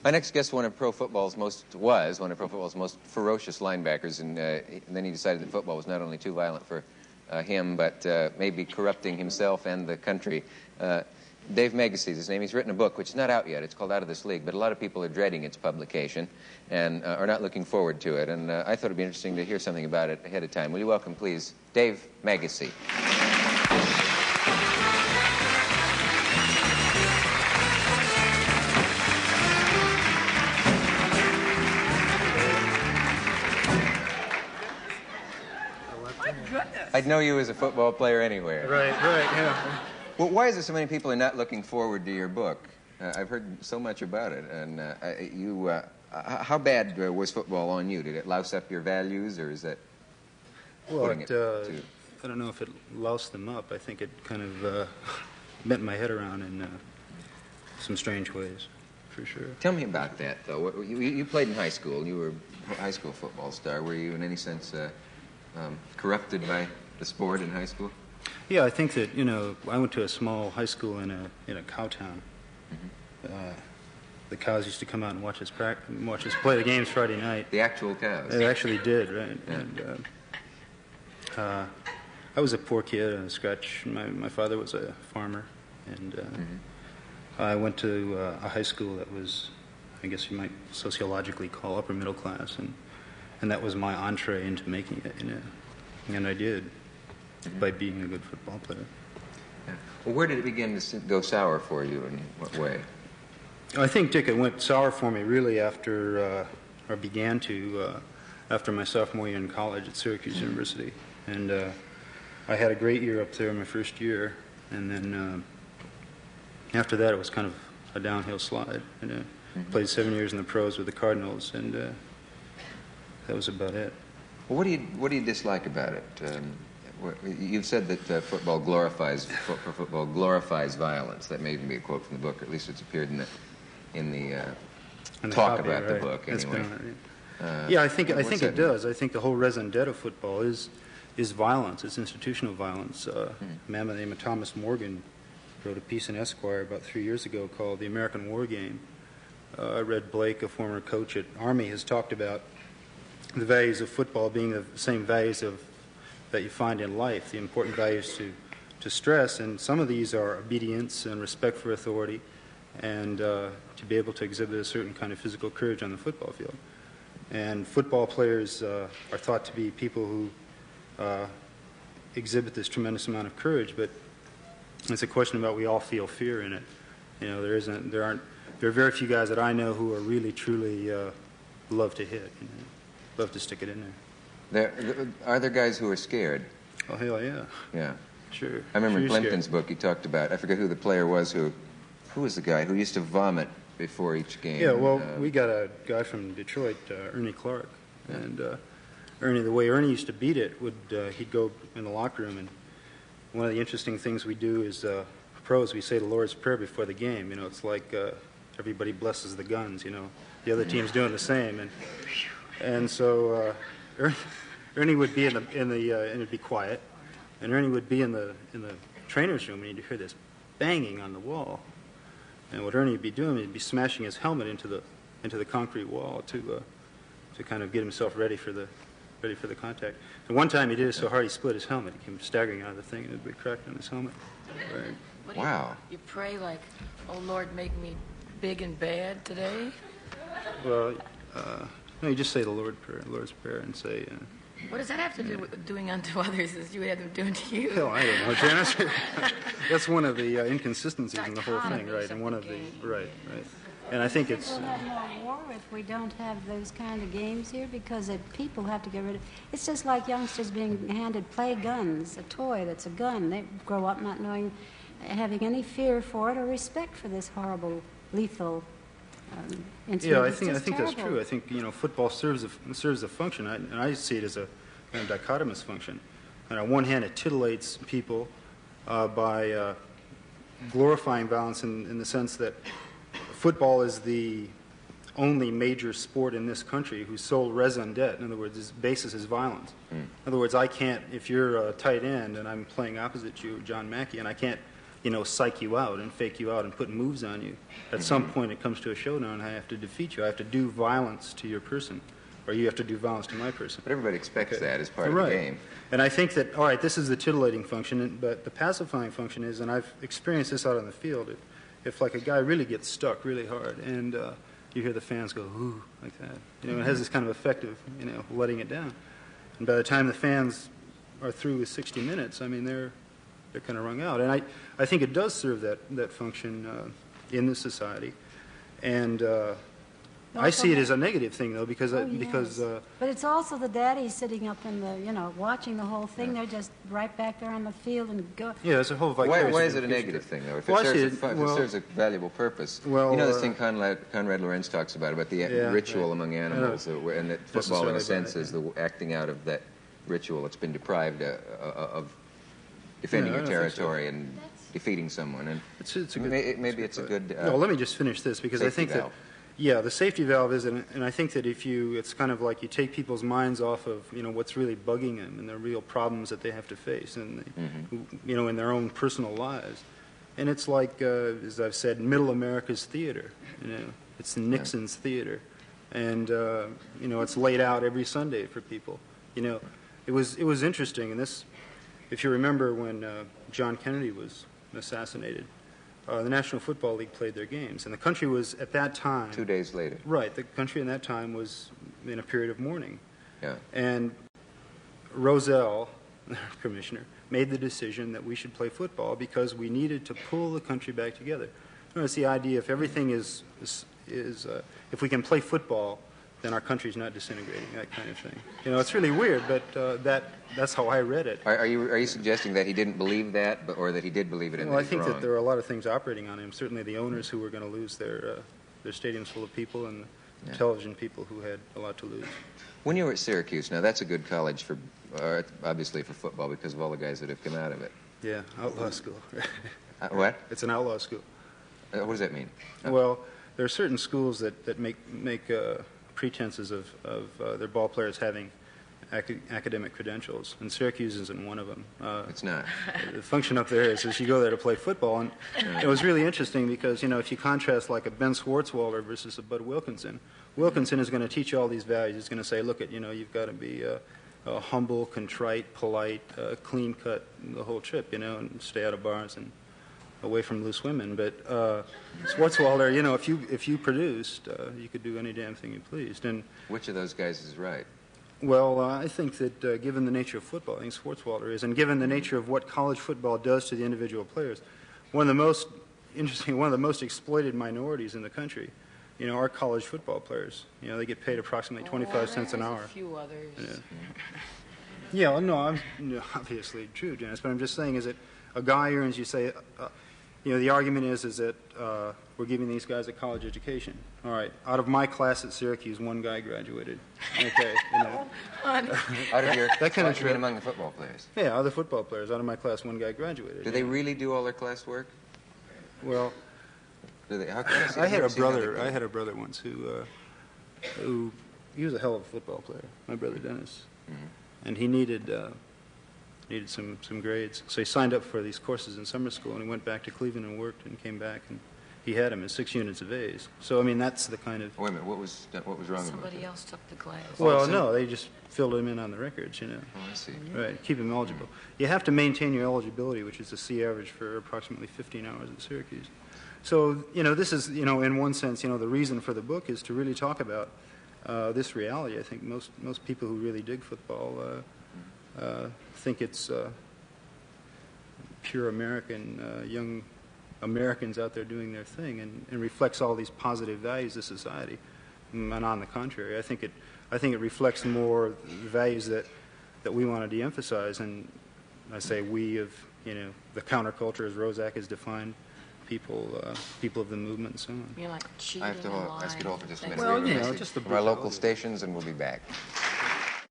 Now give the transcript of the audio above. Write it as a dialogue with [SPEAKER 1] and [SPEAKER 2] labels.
[SPEAKER 1] My next guest was one of pro football's most ferocious linebackers, and then he decided that football was not only too violent for him, but maybe corrupting himself and the country. Dave Meggyesy is his name. He's written a book, which is not out yet. It's called Out of This League, but a lot of people are dreading its publication and are not looking forward to it. And I thought it'd be interesting to hear something about it ahead of time. Will you welcome, please, Dave Meggyesy. I'd know you as a football player anywhere.
[SPEAKER 2] Right, yeah.
[SPEAKER 1] Well, why is it so many people are not looking forward to your book? I've heard so much about it. And how bad was football on you? Did it louse up your values, or is that putting it too?
[SPEAKER 2] I don't know if it loused them up. I think it kind of bent my head around in some strange ways, for sure.
[SPEAKER 1] Tell me about that, though. You played in high school. You were a high school football star. Were you, in any sense, corrupted by the sport in high school?
[SPEAKER 2] Yeah, I think that, I went to a small high school in a cow town. Mm-hmm. The cows used to come out and watch us play the games Friday night.
[SPEAKER 1] The actual cows?
[SPEAKER 2] They actually did, right?
[SPEAKER 1] Yeah.
[SPEAKER 2] And I was a poor kid, a scratch. My father was a farmer, and I went to a high school that was, I guess you might sociologically call upper middle class, and that was my entree into making it, and I did. By being a good football player.
[SPEAKER 1] Yeah. Well, where did it begin to go sour for you, and what way?
[SPEAKER 2] I think, Dick, it went sour for me really after my sophomore year in college at Syracuse University. And I had a great year up there in my first year, and then after that it was kind of a downhill slide. And played 7 years in the pros with the Cardinals, and that was about it.
[SPEAKER 1] Well, what do you dislike about it? You've said that football glorifies violence. That may even be a quote from the book, or at least it's appeared in the talk about the book. Anyway,
[SPEAKER 2] yeah, I think it does. I think the whole raison d'etre of football is violence. It's institutional violence. A man by the name of Thomas Morgan wrote a piece in Esquire about 3 years ago called "The American War Game." Red Blake, a former coach at Army, has talked about the values of football being the same values that you find in life, the important values to stress, and some of these are obedience and respect for authority, and to be able to exhibit a certain kind of physical courage on the football field. And football players are thought to be people who exhibit this tremendous amount of courage, but it's a question about we all feel fear in it. There are very few guys that I know who are really truly love to hit, love to stick it in there.
[SPEAKER 1] Are there guys who are scared?
[SPEAKER 2] Oh, hell yeah.
[SPEAKER 1] Yeah.
[SPEAKER 2] Sure.
[SPEAKER 1] I remember in Plimpton's book he talked about, I forget who the player was, who was the guy who used to vomit before each game.
[SPEAKER 2] Yeah, well, we got a guy from Detroit, Ernie Clark, and Ernie, the way Ernie used to beat it, he'd go in the locker room, and one of the interesting things we do is, pros, we say the Lord's Prayer before the game. It's like everybody blesses the guns, The other team's doing the same, and so Ernie would be and it'd be quiet, and Ernie would be in the trainer's room, and you'd hear this banging on the wall. And what Ernie would be doing, he'd be smashing his helmet into the concrete wall to kind of get himself ready for the contact. And one time he did it so hard he split his helmet. He came staggering out of the thing, and it would be cracked on his helmet.
[SPEAKER 1] Right. Wow.
[SPEAKER 3] You pray like, "Oh Lord, make me big and bad today"?
[SPEAKER 2] Well, no, you just say the Lord's Prayer, and say.
[SPEAKER 3] What does that have to do with doing unto others as you would have them doing to you?
[SPEAKER 2] Hell, I don't know, Janice. That's one of the inconsistencies in the whole thing, right? And one of the right. And I think it's.
[SPEAKER 4] We'll have more war if we don't have those kind of games here, because people have to get rid of. It's just like youngsters being handed play guns, a toy that's a gun. They grow up not knowing, having any fear for it or respect for this horrible, lethal.
[SPEAKER 2] Yeah, I think that's true. I think football serves a function, and I see it as a dichotomous function. And on one hand, it titillates people by glorifying violence in the sense that football is the only major sport in this country whose sole raison d'etre, in other words, its basis is violence. In other words, I can't, if you're a tight end and I'm playing opposite you, John Mackey, and I can't psych you out and fake you out and put moves on you. At some point it comes to a showdown, I have to defeat you. I have to do violence to your person, or you have to do violence to my person.
[SPEAKER 1] But everybody expects that as part of the game.
[SPEAKER 2] And I think that, all right, this is the titillating function, but the pacifying function is, and I've experienced this out on the field, if like a guy really gets stuck really hard and you hear the fans go, ooh, like that, it has this kind of effect of, letting it down. And by the time the fans are through with 60 minutes, I mean, they're kind of wrung out. And I think it does serve that function in this society. And I see it as a negative thing, though, because
[SPEAKER 4] but it's also the daddies sitting up in the watching the whole thing. They're just right back there on the field and go.
[SPEAKER 2] Yeah, it's a whole vicarious.
[SPEAKER 1] Why is it a negative thing, though? If it serves a valuable purpose.
[SPEAKER 2] Well,
[SPEAKER 1] this thing Conrad Lorenz talks about the ritual among animals, and that football, in a sense, is the acting out of that ritual. It's been deprived of defending your territory and defeating someone. And
[SPEAKER 2] it's a good,
[SPEAKER 1] maybe it's a good.
[SPEAKER 2] No, let me just finish this, because I think that. Yeah, the safety valve is, and I think that it's kind of like you take people's minds off of, what's really bugging them and the real problems that they have to face, and in their own personal lives. And it's like, as I've said, Middle America's theater. It's Nixon's theater, and it's laid out every Sunday for people. It was interesting, and this, if you remember when John Kennedy was assassinated. The National Football League played their games, and the country was, at that time...
[SPEAKER 1] 2 days later.
[SPEAKER 2] Right. The country in that time was in a period of mourning.
[SPEAKER 1] Yeah.
[SPEAKER 2] And Roselle, the commissioner, made the decision that we should play football because we needed to pull the country back together. It's the idea, if everything if we can play football, then our country's not disintegrating, that kind of thing. It's really weird, but that's how I read it.
[SPEAKER 1] Are you suggesting that he didn't believe that, or that he did believe it?
[SPEAKER 2] Well, I think that there are a lot of things operating on him. Certainly, the owners who were going to lose their stadiums full of people, and the television people who had a lot to lose.
[SPEAKER 1] When you were at Syracuse, now that's a good college for, obviously for football, because of all the guys that have come out of it.
[SPEAKER 2] Yeah, outlaw school.
[SPEAKER 1] What?
[SPEAKER 2] It's an outlaw school.
[SPEAKER 1] What does that mean?
[SPEAKER 2] Well, there are certain schools that make pretenses of their ball players having academic credentials, and Syracuse isn't one of them.
[SPEAKER 1] It's not.
[SPEAKER 2] The function up there is you go there to play football, and it was really interesting because, if you contrast like a Ben Schwartzwalder versus a Bud Wilkinson, Wilkinson is going to teach you all these values. He's going to say, look, you've got to be humble, contrite, polite, clean cut, the whole trip, and stay out of bars and away from loose women. But Schwartzwalder, if you produced, you could do any damn thing you pleased. And
[SPEAKER 1] which of those guys is right?
[SPEAKER 2] Well, I think that given the nature of football, I think Schwartzwalder is, and given the nature of what college football does to the individual players, one of the most exploited minorities in the country, are college football players. They get paid approximately 25 cents an hour.
[SPEAKER 3] A few others.
[SPEAKER 2] Yeah, well, no, obviously true, Janice, but I'm just saying is that a guy earns, you say, the argument is that we're giving these guys a college education. All right, out of my class at Syracuse, one guy graduated. Okay,
[SPEAKER 1] Out of your,
[SPEAKER 2] that kind of
[SPEAKER 1] trip among the football players.
[SPEAKER 2] Yeah, other football players. Out of my class, one guy graduated.
[SPEAKER 1] Do they really do all their class work?
[SPEAKER 2] Well,
[SPEAKER 1] do they?
[SPEAKER 2] I had a brother. I had a brother once who he was a hell of a football player. My brother Dennis, and he needed some grades. So he signed up for these courses in summer school, and he went back to Cleveland and worked, and came back, and he had him in 6 units of A's. So I mean, that's the kind of.
[SPEAKER 1] Wait a minute, what was wrong?
[SPEAKER 3] Somebody else took the class.
[SPEAKER 2] Well, no, they just filled him in on the records,
[SPEAKER 1] Oh, I see.
[SPEAKER 2] Right, keep him eligible. You have to maintain your eligibility, which is the C average for approximately 15 hours at Syracuse. So this is in one sense the reason for the book is to really talk about this reality. I think most people who really dig football think it's pure American, young Americans out there doing their thing, and reflects all these positive values of society. And on the contrary, I think it reflects more the values that we want to de-emphasize. And I say we of the counterculture, as Rozak has defined, people of the movement and so on.
[SPEAKER 3] You're like cheating
[SPEAKER 1] I have to
[SPEAKER 3] and lying.
[SPEAKER 1] ask it all for just a minute.
[SPEAKER 3] Well,
[SPEAKER 1] We have a
[SPEAKER 2] just the
[SPEAKER 1] message from our local stations, and we'll be back.